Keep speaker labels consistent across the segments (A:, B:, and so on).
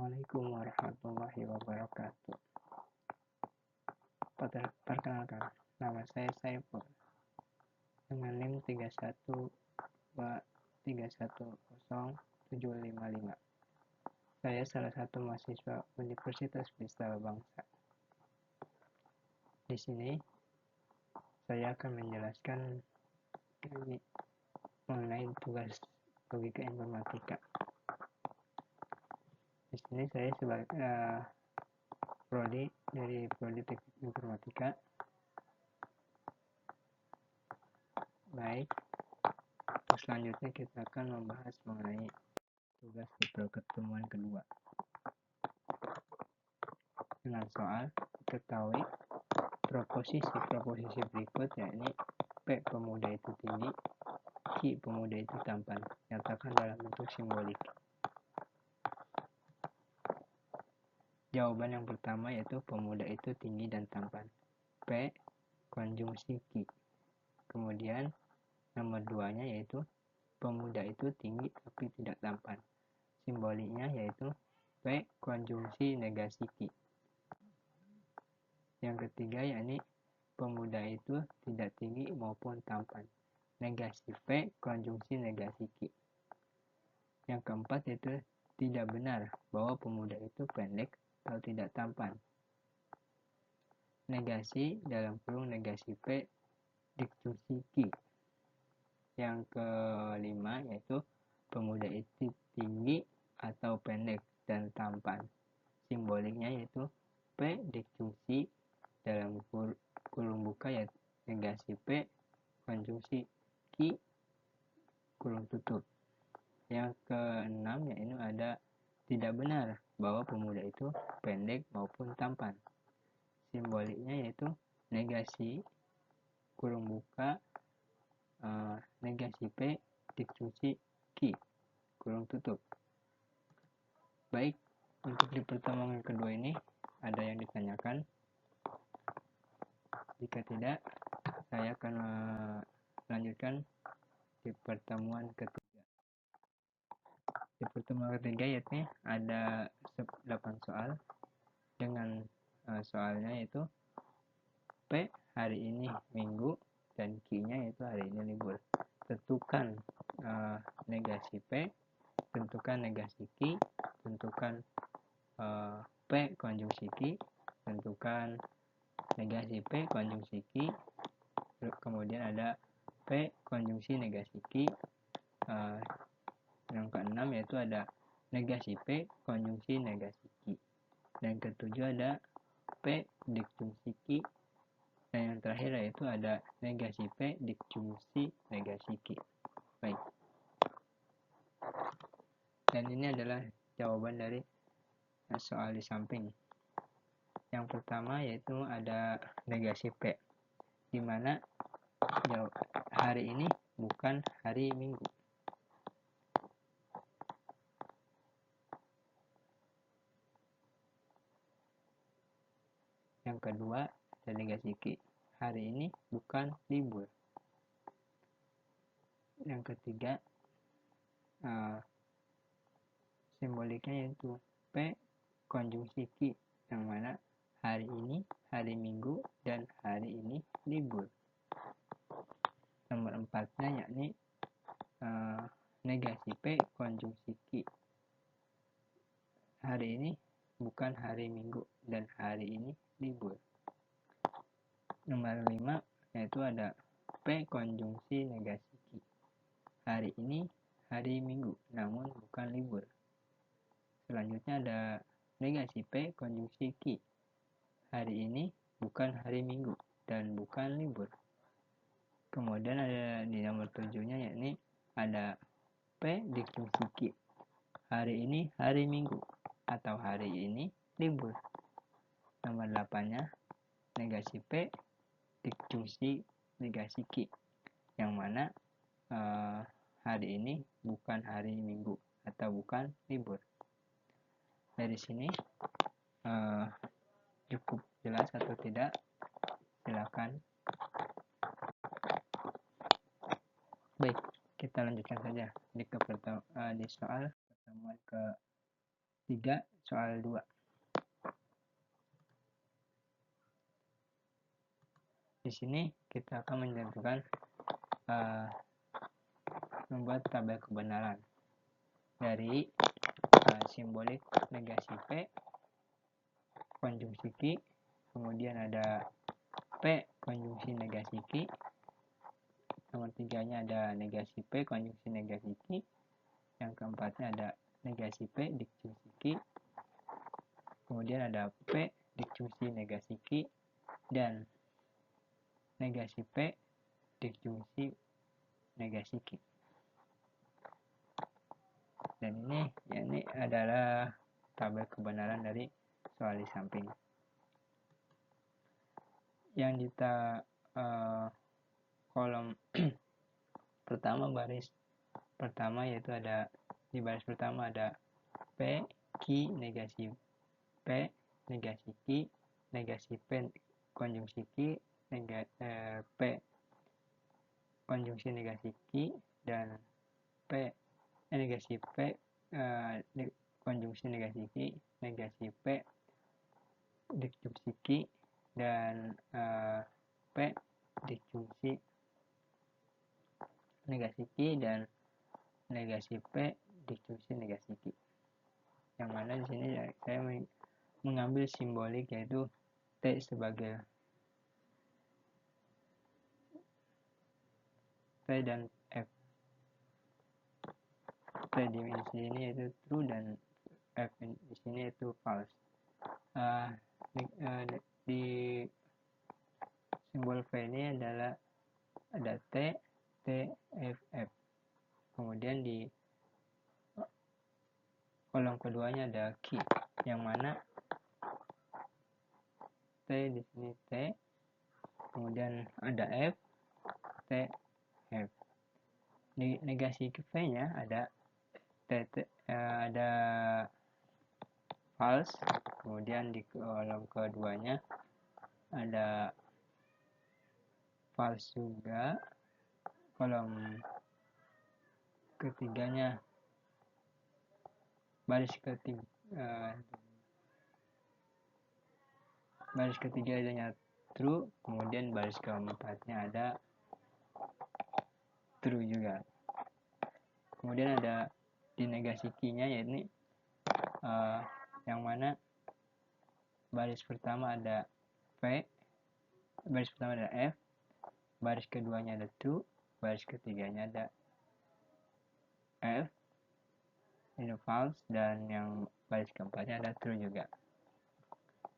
A: Assalamualaikum warahmatullahi wabarakatuh. Perkenalkan, nama saya Saiful dengan NIM 3123100755. Saya salah satu mahasiswa Universitas Pelita Bangsa. Di sini saya akan menjelaskan mengenai tugas logika informatika. Di sini saya sebagai prodi dari prodi teknik informatika. Baik, terus selanjutnya kita akan membahas mengenai tugas di pertemuan kedua dengan soal ketahui proposisi berikut, yakni P pemuda itu tinggi, Q pemuda itu tampan, nyatakan dalam bentuk simbolik. Jawaban yang pertama yaitu pemuda itu tinggi dan tampan, P konjungsi Q. Kemudian nomor 2-nya yaitu pemuda itu tinggi tapi tidak tampan, simboliknya yaitu P konjungsi negasi Q. Yang ketiga yakni pemuda itu tidak tinggi maupun tampan, negasi P konjungsi negasi Q. Yang keempat yaitu tidak benar bahwa pemuda itu pendek atau tidak tampan, negasi dalam kurung negasi P disjungsi Q. Yang kelima yaitu pemuda itu tinggi atau pendek dan tampan, simboliknya yaitu P disjungsi dalam kurung buka yaitu negasi P konjungsi Q kurung tutup. Yang keenam yaitu ada tidak benar bahwa pemuda itu pendek maupun tampan, simboliknya yaitu negasi kurung buka negasi P disjungsi Q kurung tutup. Baik, untuk di pertemuan kedua ini ada yang ditanyakan? Jika tidak, saya akan melanjutkan di pertemuan ketiga. Di pertemuan ketiga yaitu ada 8 soal dengan soalnya yaitu P hari ini minggu dan Q-nya yaitu hari ini libur. Tentukan negasi P, tentukan negasi Q, tentukan P konjungsi Q, tentukan negasi P konjungsi Q, kemudian ada P konjungsi negasi Q. Yang keenam yaitu ada negasi P konjungsi negasi Q. Dan ketujuh ada P disjungsi Q. Dan yang terakhir yaitu ada negasi P disjungsi negasi Q. Baik. Dan ini adalah jawaban dari soal di samping. Yang pertama yaitu ada negasi P, di mana hari ini bukan hari Minggu. Yang kedua ada negasi Q, hari ini bukan libur. Yang ketiga simboliknya yaitu P konjungsi Q, yang mana hari ini hari Minggu dan hari ini libur. Nomor 4-nya yakni negasi P konjungsi Q, hari ini bukan hari Minggu dan hari ini libur. Nomor 5 yaitu ada P konjungsi negasi Q, hari ini hari Minggu namun bukan libur. Selanjutnya ada negasi P konjungsi Q, hari ini bukan hari Minggu dan bukan libur. Kemudian ada di nomor 7-nya yakni ada P disjungsi Q, hari ini hari Minggu atau hari ini libur. Nomor 8-nya negasi P disjungsi negasi Q, yang mana hari ini bukan hari Minggu atau bukan libur. Dari sini cukup jelas atau tidak? Silakan. Baik, kita lanjutkan saja di soal pertemuan 3 soal 2. Di sini kita akan menentukan membuat tabel kebenaran dari simbolik negasi P, konjungsi Q, kemudian ada P konjungsi negasi Q, nomor 3-nya ada negasi P konjungsi negasi Q, yang keempatnya ada negasi P disjungsi Q, kemudian ada P disjungsi negasi Q, dan negasi P disjungsi negasi Q. Dan ini adalah tabel kebenaran dari soal di samping. Yang kita kolom pertama, baris pertama, yaitu ada di baris pertama ada P Q negasi P negasi Q, negasi P konjungsi Q, P konjungsi negasi Q, dan P negasi P konjungsi negasi Q, negasi P disjungsi Q, dan P disjungsi negasi Q, dan negasi P disjungsi negasi Q. Yang mana di sini saya mengambil simbolik yaitu T sebagai P dan F. P di sini yaitu true dan F di sini yaitu false. Di simbol V ini adalah ada T, T, F, F. Kemudian di kolom keduanya ada Q, yang mana T di sini T, kemudian ada F, T, F. Di negasi V-nya ada ada false, kemudian di kolom keduanya ada false juga, kolom ketiganya baris ketiga adanya true, kemudian baris keempatnya ada true juga. Kemudian ada di negasi Q-nya yaitu yang mana baris pertama ada V, baris pertama ada F, baris keduanya ada true, baris ketiganya ada F, ini false, dan yang baris keempatnya ada true juga.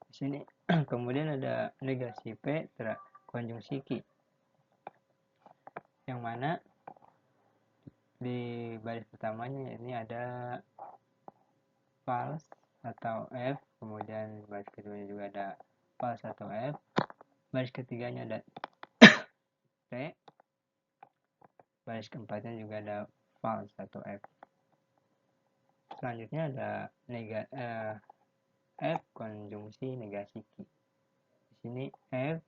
A: Di sini kemudian ada negasi P konjungsi Q, yang mana di baris pertamanya ini ada false atau F, kemudian baris keduanya juga ada false atau F, baris ketiganya ada T, baris keempatnya juga ada false atau F. Selanjutnya ada F konjungsi negasi Q. Di sini F,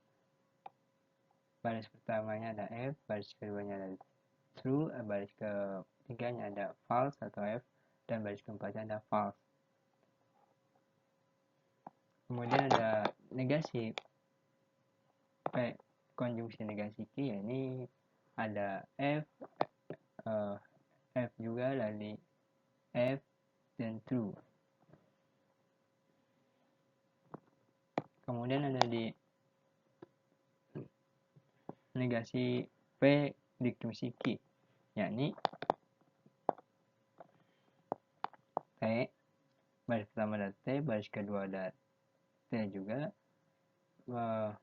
A: baris pertamanya ada F, baris keduanya ada true, baris ketiganya ada false atau F, dan baris keempatnya ada false. Kemudian ada negasi P konjungsi negasi Q, ya ini ada F, F juga dari F dan true. Kemudian ada di negasi P disjungsi Q, yakni T, baris pertama ada T, baris kedua ada T juga,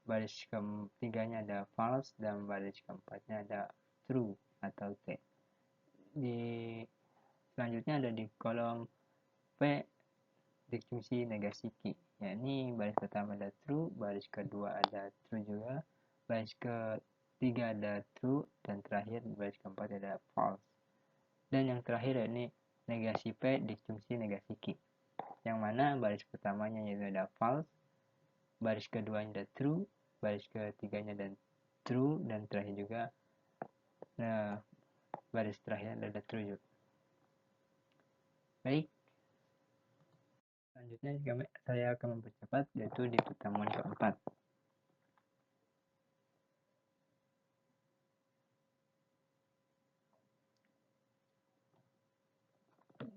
A: baris ketiganya ada false, dan baris keempatnya ada true atau T. Selanjutnya ada di kolom P disjungsi negasi Q, yakni baris pertama ada true, baris kedua ada true juga, baris ketiga ada true, dan terakhir baris keempat ada false. Dan yang terakhir ini negasi P disjungsi negasi Q, yang mana baris pertamanya yaitu ada false, baris keduanya ada true, baris ketiganya ada true, dan terakhir juga baris terakhir ada true juga. Baik, Selanjutnya saya akan mempercepat, yaitu di pertemuan keempat.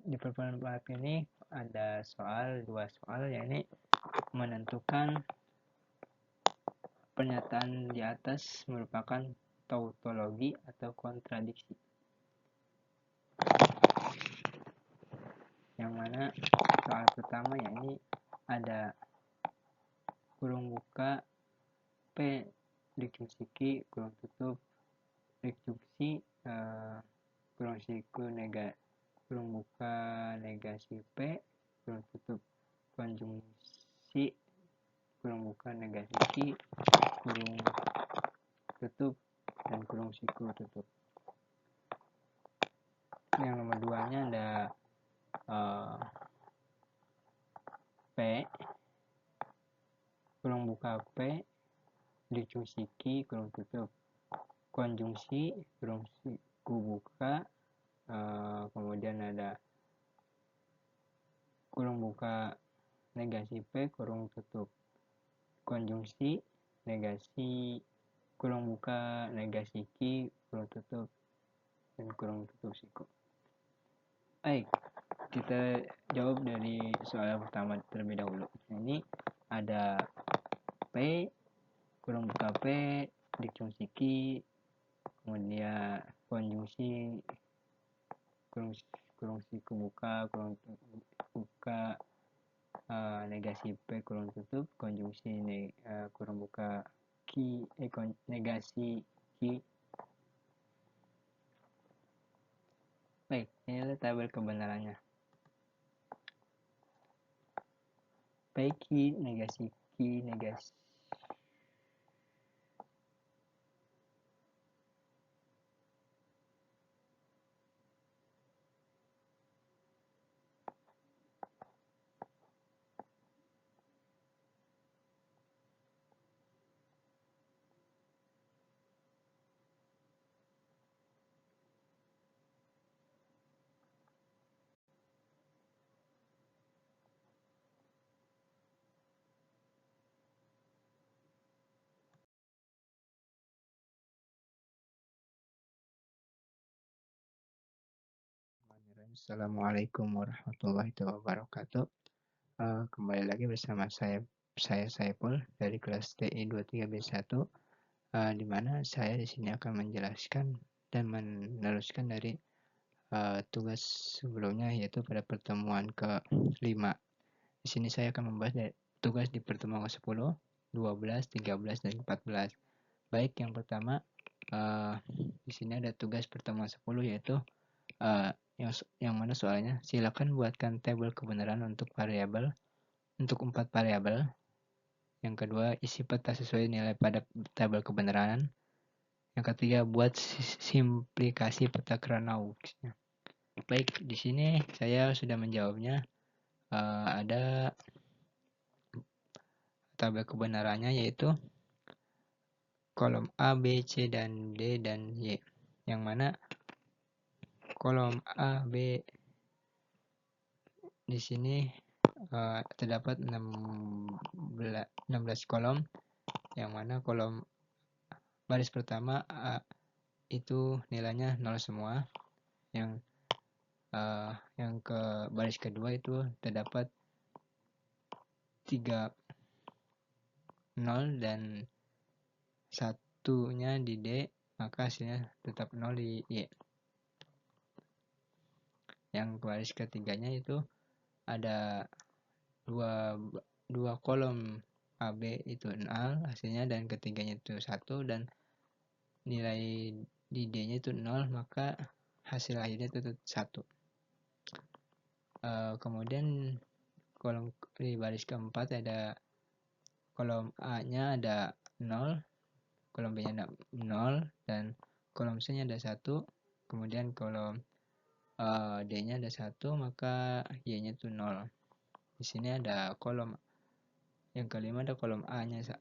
A: Di pertemuan keempat ini ada dua soal, yakni menentukan pernyataan di atas merupakan tautologi atau kontradiksi. Yang mana soal pertama yakni ada kurung buka P dikjungsi Q kurung tutup dikjungsi kurung siku kurung buka negasi P kurung tutup konjungsi kurung buka negasi Q kurung tutup dan kurung siku tutup. Yang nomor 2-nya ada P kurung buka P dikjungsi Q kurung tutup konjungsi kurung siku buka, kemudian ada kurung buka negasi P kurung tutup konjungsi negasi kurung buka negasi Q kurung tutup dan kurung tutup siku. Baik, kita jawab dari soal pertama terlebih dahulu. Ini ada P kurung buka P dikjungsi Q, kemudian konjungsi kurung siku buka kurung buka negasi P kurung tutup konjungsi kurung buka Q negasi Q. Baik, ini adalah tabel kebenarannya. P Q negasi Q negasi Assalamualaikum warahmatullahi wabarakatuh. Kembali lagi bersama saya Saiful dari kelas TI 23B1, di mana saya di sini akan menjelaskan dan meneruskan dari tugas sebelumnya, yaitu pada pertemuan ke-5. Di sini saya akan membahas dari tugas di pertemuan ke-10, 12, 13, dan 14. Baik, yang pertama di sini ada tugas pertemuan 10, yaitu yang mana soalnya silakan buatkan tabel kebenaran untuk 4 variabel. Yang kedua, isi peta sesuai nilai pada tabel kebenaran. Yang ketiga, buat simplikasi peta Kranauxnya. Baik, di sini saya sudah menjawabnya. Ada tabel kebenarannya, yaitu kolom A, B, C, dan D, dan Y. Yang mana kolom A, B di sini terdapat 16 kolom, yang mana kolom baris pertama itu nilainya 0 semua. Yang ke baris kedua itu terdapat 3 0 dan satunya di D, maka hasilnya tetap 0 di Y. Yang baris ketiganya itu ada dua kolom AB itu 0 hasilnya, dan ketiganya itu 1, dan nilai di D-nya itu 0, maka hasil akhirnya itu 1. Kemudian kolom di baris keempat ada kolom A-nya ada 0, kolom B-nya ada 0, dan kolom C-nya ada 1, kemudian kolom D-nya ada 1, maka Y-nya itu 0. Di sini ada kolom yang kelima, ada kolom A-nya 0,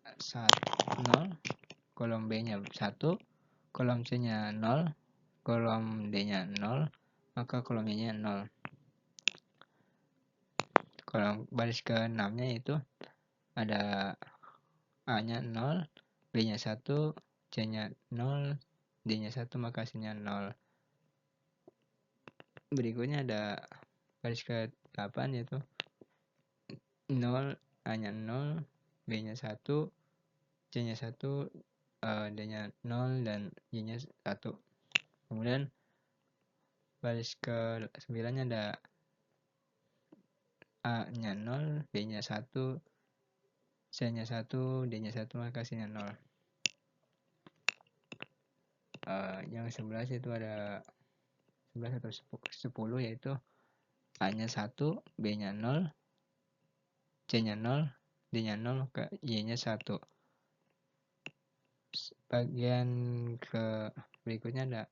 A: kolom B-nya 1, kolom C-nya 0, kolom D-nya 0, maka kolom Y-nya 0. Kalau baris ke-6 nya itu ada A nya 0, B nya 1, C nya 0, D nya 1, maka hasilnya 0. Berikutnya ada baris ke-8 yaitu 0, A nya 0, B nya 1, C nya 1, D nya 0, dan Y nya 1. Kemudian baris ke-9 nya ada A nya 0, B nya 1, C nya 1, D nya 1, maka hasilnya 0. Yang 11 itu ada 11 atau 10 yaitu A nya 1, B nya 0, C nya 0, D nya 0, maka Y nya 1. Bagian ke berikutnya ada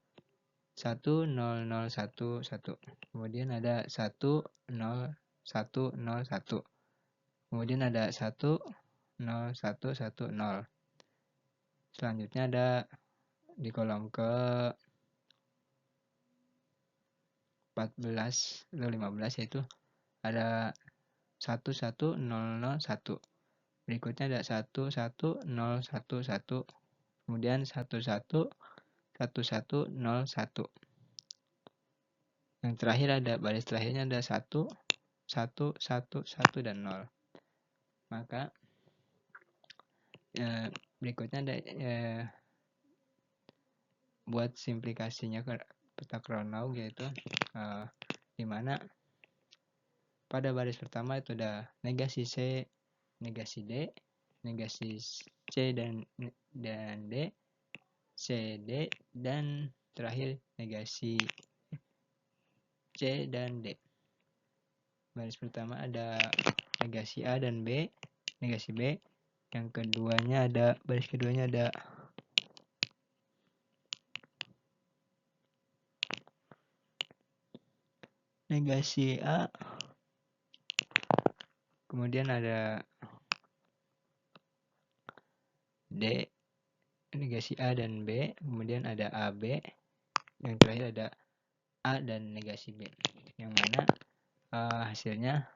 A: 1, 0, 0, 1, 1. Kemudian ada 1, 0, 1, 0, 1. Kemudian ada 1, 0, 1, 1, 0. Selanjutnya ada di kolom ke 14 atau 15 yaitu ada 1, 1, 0, 0, 1. Berikutnya ada 1, 1, 0, 1, 1. Kemudian 1, 1, 1, 1, 0, 1. Yang terakhir ada baris terakhirnya ada 1, 1, 1, 1, dan 0. Maka berikutnya ada buat simplikasinya ke peta Kronau yaitu di mana pada baris pertama itu ada negasi C, negasi D, negasi C dan D, C, D, dan terakhir negasi C dan D. Baris pertama ada negasi A dan B, negasi B. Yang keduanya ada baris keduanya ada negasi A. Kemudian ada D, negasi A dan B. Kemudian ada AB. Yang terakhir ada A dan negasi B. Yang mana hasilnya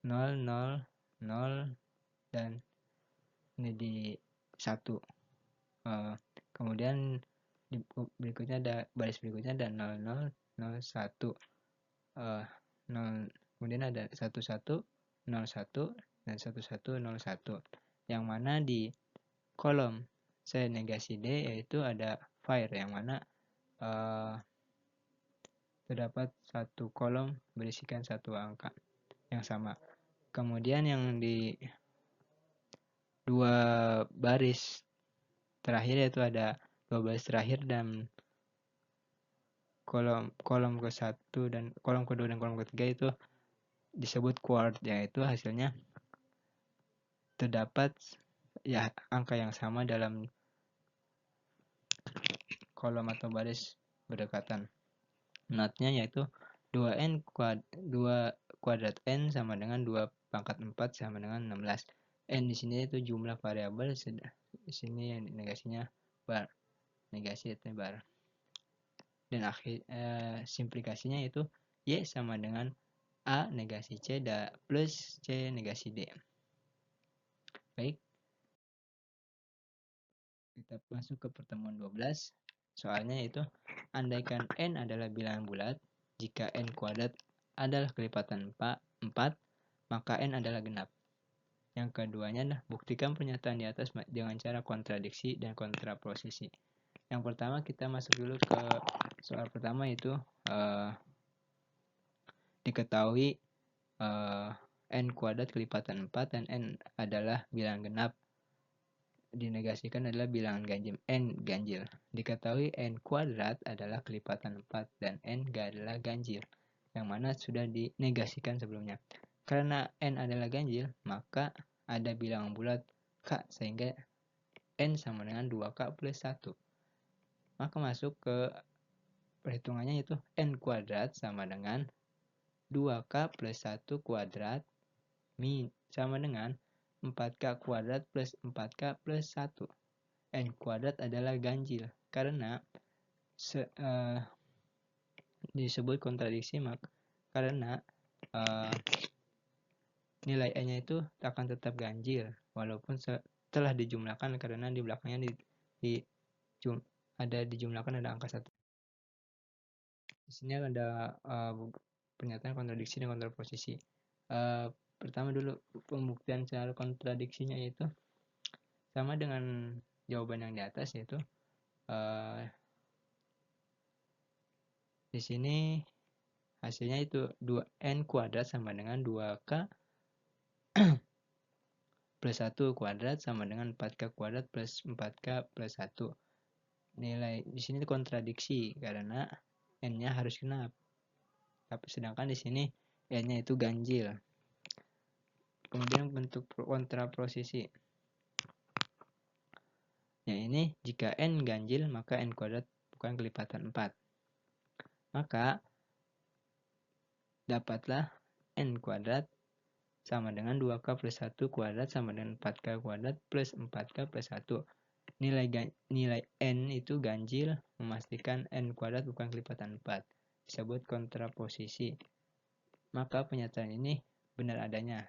A: 0, 0, 0, dan ini di 1. Kemudian berikutnya ada baris berikutnya ada 0, 0, 0, 1. 0, kemudian ada 1, 1, 0, 1, dan 1, 1, 0, 1. Yang mana di kolom C negasi D yaitu ada var yang mana terdapat satu kolom berisikan satu angka yang sama. Kemudian yang di dua baris terakhir yaitu ada dua baris terakhir dan kolom ke-1 dan kolom kedua dan kolom ketiga itu disebut quart, yaitu hasilnya terdapat ya angka yang sama dalam kolom atau baris berdekatan. Notnya yaitu 2 kuadrat n sama dengan 2 pangkat 4 sama dengan 16. N di sini itu jumlah variabel, di sini yang negasinya bar. Negasi itu bar. Dan simplikasinya itu Y sama dengan A negasi C plus C negasi D. Baik. Kita masuk ke pertemuan 12. Soalnya itu andaikan N adalah bilangan bulat, jika N kuadrat adalah kelipatan 4, maka N adalah genap. Yang keduanya adalah buktikan pernyataan di atas dengan cara kontradiksi dan kontraposisi. Yang pertama kita masuk dulu ke soal pertama itu diketahui N kuadrat kelipatan 4 dan N adalah bilangan genap. Dinegasikan adalah bilangan ganjil N ganjil. Diketahui N kuadrat adalah kelipatan 4 dan N adalah ganjil, yang mana sudah dinegasikan sebelumnya. Karena N adalah ganjil, maka ada bilangan bulat K, sehingga N sama dengan 2K plus 1. Maka masuk ke perhitungannya, yaitu N kuadrat sama dengan 2K plus 1 kuadrat sama dengan 4K kuadrat plus 4K plus 1. N kuadrat adalah ganjil karena disebut kontradiksi karena nilai n-nya itu akan tetap ganjil walaupun setelah dijumlahkan, karena di belakangnya ada dijumlahkan ada angka 1. Di sini ada pernyataan kontradiksi dan kontraposisi. Pertama dulu, pembuktian secara kontradiksinya itu sama dengan jawaban yang di atas, yaitu di sini hasilnya itu 2n kuadrat sama dengan 2k plus 1 kuadrat sama dengan 4k kuadrat plus 4k plus 1. Nilai di sini kontradiksi karena n-nya harus genap. Tapi sedangkan di sini n-nya itu ganjil. Kemudian bentuk kontraposisi. Ya, ini jika n ganjil maka n kuadrat bukan kelipatan 4. Maka dapatlah n kuadrat sama dengan 2k plus 1 kuadrat sama dengan 4k kuadrat plus 4k plus 1. Nilai n itu ganjil memastikan n kuadrat bukan kelipatan 4. Disebut kontraposisi. Maka pernyataan ini benar adanya.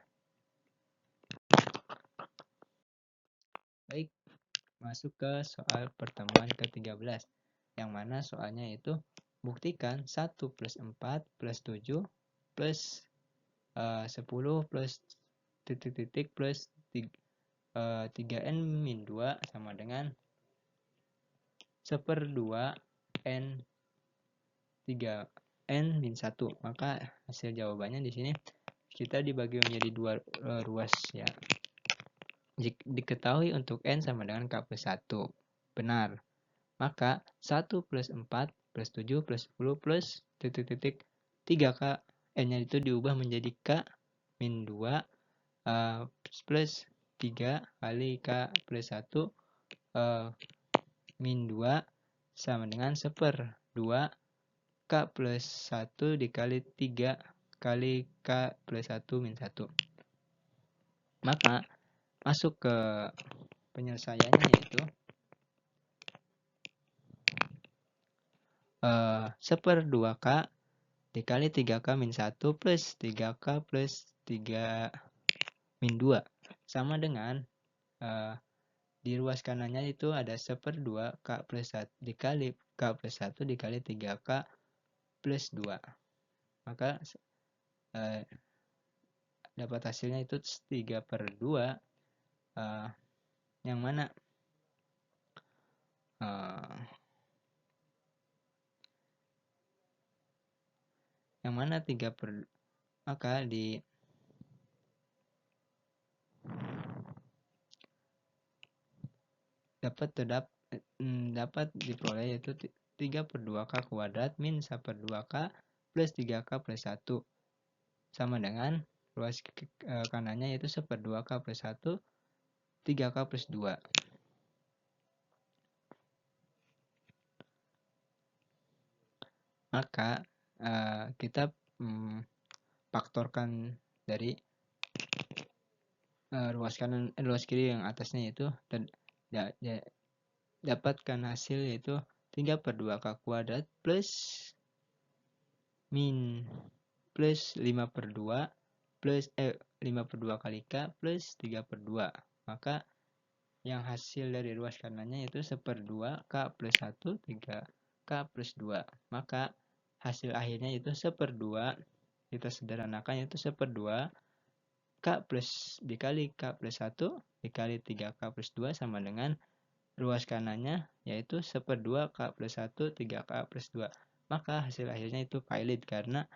A: Baik, masuk ke soal pertemuan ke-13. Yang mana soalnya itu buktikan 1 plus 4 plus 7 plus 10 plus titik-titik plus 3n min 2 sama dengan 1/2 n 3n min 1. Maka hasil jawabannya di sini kita dibagi menjadi dua ruas ya. Diketahui untuk n sama dengan k plus 1. Benar. Maka 1 plus 4 plus 7 plus 10 plus titik-titik 3k, n-nya itu diubah menjadi k min 2 plus 3 kali k plus 1 min 2 sama dengan 1/2 k plus 1 dikali 3 kali k plus 1 min 1. Maka masuk ke penyelesaiannya, yaitu 1/2k dikali 3k min 1 plus 3k plus 3 min 2 sama dengan di ruas kanannya itu ada 1/2 k plus 1 dikali k plus 1 dikali 3k plus 2. Maka dapat hasilnya itu 3/2, yang mana yang mana 3/2, maka dapat diperoleh yaitu 3/2k kuadrat min 1/2k plus 3k plus 1 sama dengan ruas kanannya yaitu 1/2k plus 1 3k plus 2. Maka kita faktorkan dari ruas kanan ruas kiri yang atasnya itu dapatkan hasil yaitu 3/2k kuadrat plus min plus 5/2 plus 5/2 kali k plus 3/2. Maka yang hasil dari ruas kanannya itu 1/2 k plus 1 3k plus 2. Maka hasil akhirnya itu 1/2, kita sederhanakan itu 1/2 k plus dikali k plus 1 dikali 3k plus 2 sama dengan ruas kanannya yaitu 1/2 k plus 1 3k plus 2. Maka hasil akhirnya itu valid karena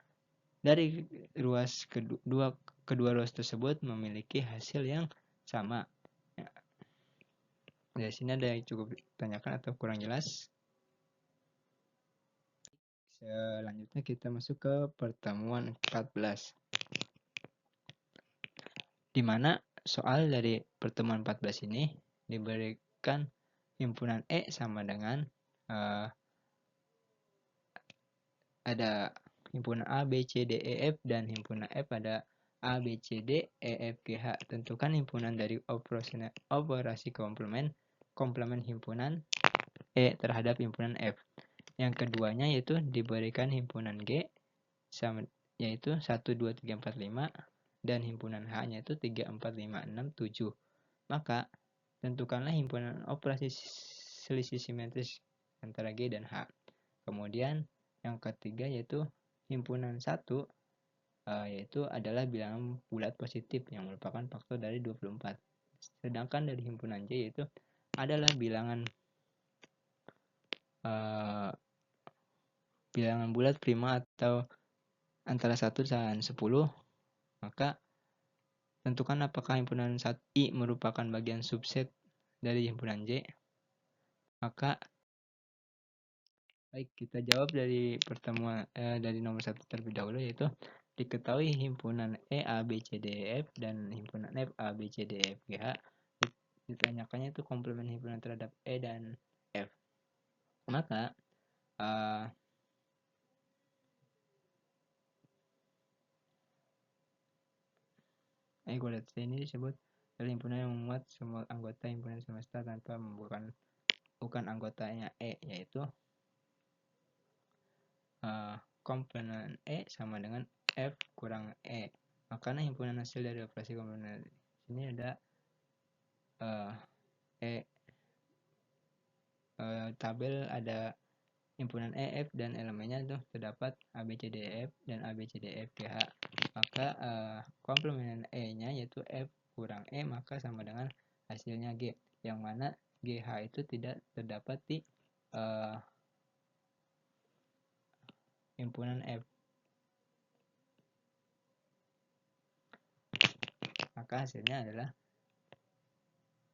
A: dari ruas kedua ruas tersebut memiliki hasil yang sama. Ya. Dari sini ada yang cukup ditanyakan atau kurang jelas? Selanjutnya kita masuk ke pertemuan 14. Di mana soal dari pertemuan 14 ini diberikan himpunan E sama dengan ada himpunan A, B, C, D, E, F, dan himpunan F ada A, B, C, D, E, F, G, H. Tentukan himpunan dari operasi komplement himpunan E terhadap himpunan F. Yang keduanya yaitu diberikan himpunan G sama yaitu 1, 2, 3, 4, 5 dan himpunan H-nya itu 3, 4, 5, 6, 7. Maka tentukanlah himpunan operasi selisih simetris antara G dan H. Kemudian yang ketiga yaitu himpunan 1 yaitu adalah bilangan bulat positif yang merupakan faktor dari 24. Sedangkan dari himpunan J yaitu adalah bilangan bulat prima atau antara 1 dan 10. Maka tentukan apakah himpunan I merupakan bagian subset dari himpunan J. Maka baik, kita jawab dari pertemuan dari nomor 1 terlebih dahulu, yaitu diketahui himpunan E, A, B, C, D, E, F dan himpunan F, A, B, C, D, E, F, G, H. Ditanyakannya itu komplement himpunan terhadap E dan F. Maka kuadrat ini disebut dari himpunan yang memuat semua anggota himpunan semesta tanpa bukan anggotanya E, yaitu komplement E sama dengan F kurang E. Makanya himpunan hasil dari operasi komplement ini ada tabel ada himpunan E, F dan elemennya tuh terdapat A, B, C, D, E, F dan A, B, C, D, E, F, G, H. Maka komplement E-nya yaitu F kurang E maka sama dengan hasilnya G, yang mana GH itu tidak terdapat di himpunan F. Maka hasilnya adalah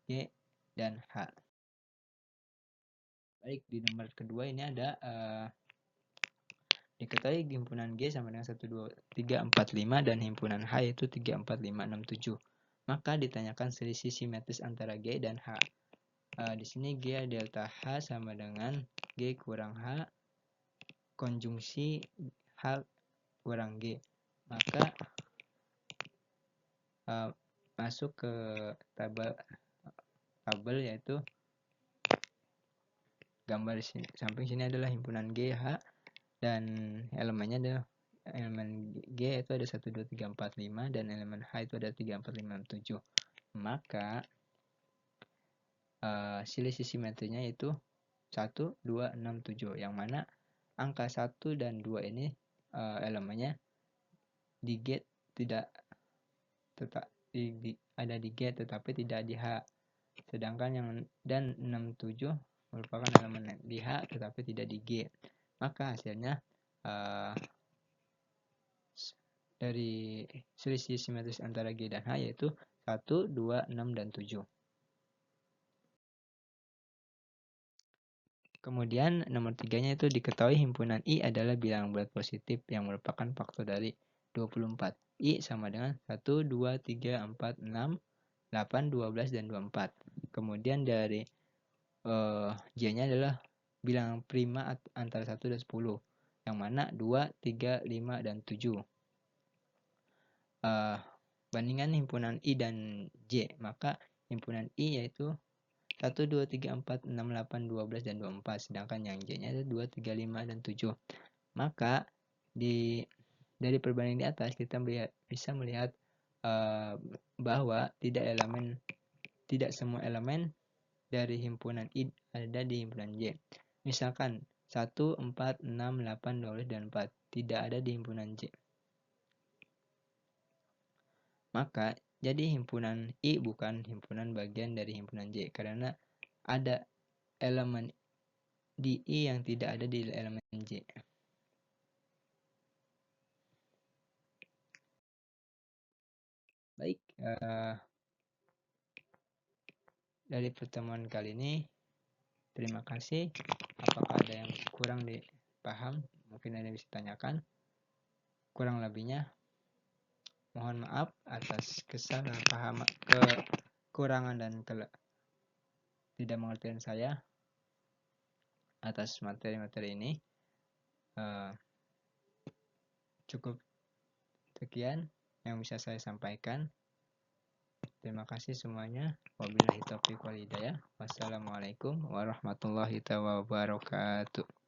A: G dan H. Baik, di nomor kedua ini ada diketahui himpunan G sama dengan 1, 2, 3, 4, 5 dan himpunan H yaitu 3, 4, 5, 6, 7. Maka ditanyakan selisih simetris antara G dan H. Di sini G delta H sama dengan G kurang H konjungsi H kurang G. Maka masuk ke tabel yaitu gambar sini, samping sini adalah himpunan G, H dan elemennya adalah elemen G itu ada 1, 2, 3, 4, 5 dan elemen H itu ada 3, 4, 5, 6, 7. Maka selisih simetrinya itu 1, 2, 6, 7, yang mana angka 1 dan 2 ini elemennya di G tidak tetap ada di G tetapi tidak di H. Sedangkan yang dan 6, 7 merupakan elemen di H tetapi tidak di G. Maka hasilnya dari selisih simetris antara G dan H yaitu 1, 2, 6, dan 7. Kemudian nomor 3-nya itu diketahui himpunan I adalah bilangan bulat positif yang merupakan faktor dari 24. I sama dengan 1, 2, 3, 4, 6, 8, 12, dan 24. Kemudian dari J-nya adalah bilangan prima antara 1 dan 10, yang mana 2, 3, 5, dan 7. Bandingan himpunan I dan J, maka himpunan I yaitu 1, 2, 3, 4, 6, 8, 12, dan 24. Sedangkan yang J-nya ada 2, 3, 5, dan 7. Maka dari perbandingan di atas kita bisa melihat bahwa tidak semua elemen dari himpunan I ada di himpunan J. Misalkan 1, 4, 6, 8, 12, dan 4 tidak ada di himpunan J. Maka jadi himpunan I bukan himpunan bagian dari himpunan J karena ada elemen di I yang tidak ada di elemen J. Baik, dari pertemuan kali ini terima kasih. Apakah ada yang kurang dipaham? Mungkin ada yang bisa tanyakan. Kurang lebihnya mohon maaf atas kesalahpahaman, kekurangan dan tidak mengertian saya atas materi-materi ini. Cukup sekian yang bisa saya sampaikan. Terima kasih semuanya. Wabillahi taufiq wal hidayah. Wassalamualaikum warahmatullahi wabarakatuh.